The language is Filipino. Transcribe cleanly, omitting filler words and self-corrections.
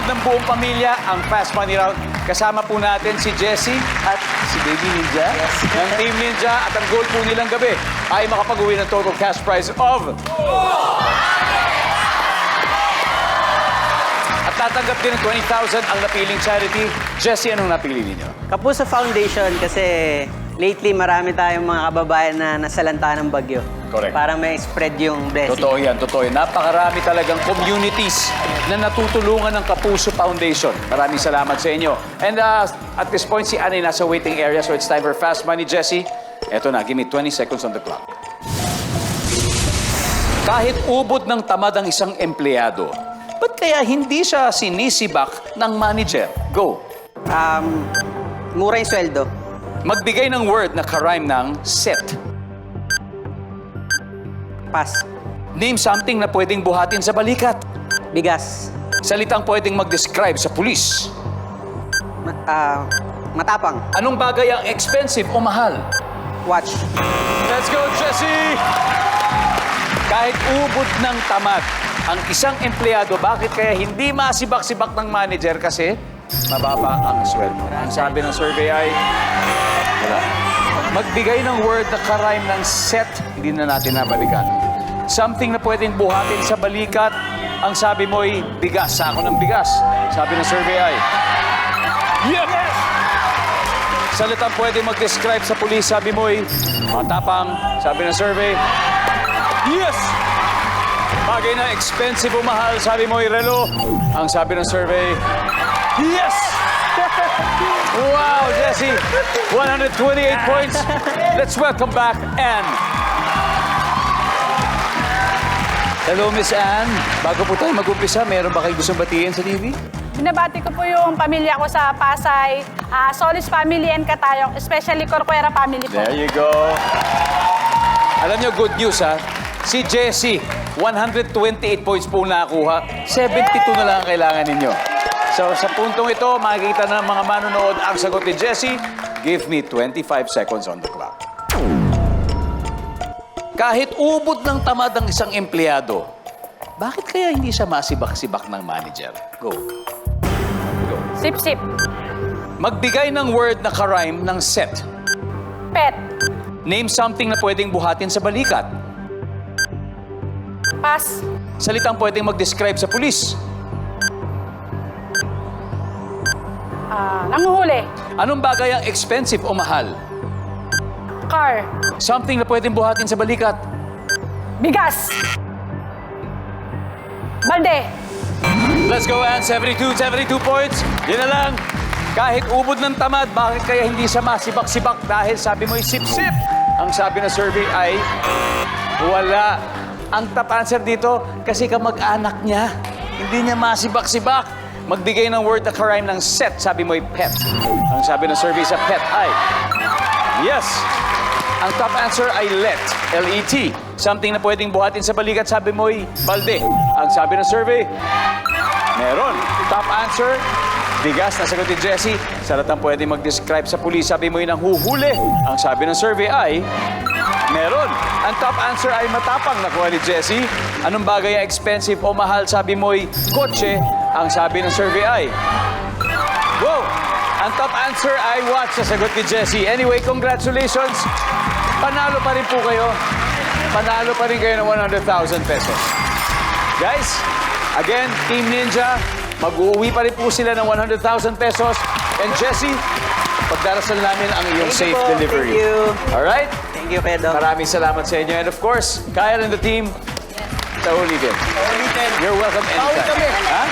ng buong pamilya ang Fast Money Round. Kasama po natin si Jessie at si Baby Ninja ng Team Ninja. At ang goal po nilang gabi ay makapag-uwi ng total cash prize of... At tatanggap din ng 20,000 ang napiling charity. Jessie, anong napili ninyo? Kapuso Foundation kasi lately marami tayong mga kababayan na nasalanta ng bagyo. Correct. Para may spread yung blessing. Totoo yan, totoo yan. Napakarami talagang communities na natutulungan ng Kapuso Foundation. Maraming salamat sa inyo. And at this point, si Anay nasa waiting area, so it's time for Fast Money, Jessie. Eto na, give me 20 seconds on the clock. Kahit ubod ng tamad ang isang empleyado, ba't kaya hindi siya sinisibak ng manager? Go. Mura yung sweldo. Magbigay ng word na karime ng set. Pass. Name something na pwedeng buhatin sa balikat. Bigas. Salitang pwedeng mag-describe sa pulis. Matapang. Anong bagay ang expensive o mahal? Watch. Let's go, Jessie! Kahit ubod ng tamad ang isang empleyado, bakit kaya hindi masibak-sibak ng manager? Kasi mababa ang sweldo. Ang sabi ng survey ay, wala. Magbigay ng word na karime ng set, hindi na natin nabalikan. Something na pwedeng buhatin sa balikat, ang sabi mo ay bigas, sako ng bigas. Sabi ng survey ay, yep! Salitang pwede mag-describe sa pulis, sabi mo ay matapang. Sabi ng survey, yes! Bagay na expensive o mahal, sabi mo ay relo. Ang sabi ng survey, yes! Wow, Jessie! 128 points. Let's welcome back Anne. Hello, Miss Anne. Bago po tayo mag-umpisa, meron ba kayo gustong batiin sa TV? Binabati ko po yung pamilya ko sa Pasay, Solis Family and Katayog, especially Corcuera family po. There you go. Alam niyo, good news ha. Si Jessie, 128 points po nakuha. 72 na lang ang kailangan ninyo. So sa puntong ito, makikita na ng mga manonood ang sagot ni Jessie. Give me 25 seconds on the clock. Kahit ubod ng tamad ang isang empleyado, bakit kaya hindi siya masibak-sibak ng manager? Go. Go. Sip-sip. Magbigay ng word na karime ng set. Pet. Name something na pwedeng buhatin sa balikat. Pass. Salitang pwedeng mag-describe sa pulis. Nanguhuli. Anong bagay ang expensive o mahal? Car. Something na pwedeng buhatin sa balikat. Bigas. Balde. Let's go, Ann. 72 points. Yun na lang. Kahit ubod ng tamad, bakit kaya hindi siya masibak-sibak? Dahil sabi mo'y sip-sip. Ang sabi ng survey ay wala. Ang top answer dito, kasi kamag-anak niya. Hindi niya masibak-sibak. Magbigay ng word na karime ng set. Sabi mo'y pet. Ang sabi ng survey sa pet ay yes. Ang top answer ay let. L-E-T. Something na pwedeng buhatin sa balikat. Sabi mo'y balde. Ang sabi ng survey, meron. Top answer, bigas. Nasagot ni Jessie. Salatang pwedeng mag-describe sa pulis. Sabi mo'y nanghuhuli. Ang sabi ng survey ay meron. Ang top answer ay matapang. Nakuha ni Jessie. Anong bagay ang expensive o mahal? Sabi mo'y kotse. Ang sabi ng survey ay wow! Ang top answer ay watch. Nasagot ni Jessie. Anyway, congratulations. Panalo pa rin po kayo. Panalo pa rin kayo ng 100,000 pesos. Guys, again, Team Ninja, mag-uuwi pa rin po sila ng 100,000 pesos. And Jessie, pagdarasal namin ang iyong safe delivery. Thank you. Alright? Thank you, Pedro. Maraming salamat sa inyo. And of course, Kyle and the team, sa ulitin. Ulitin. You're welcome anytime. Bawi kami. Ha?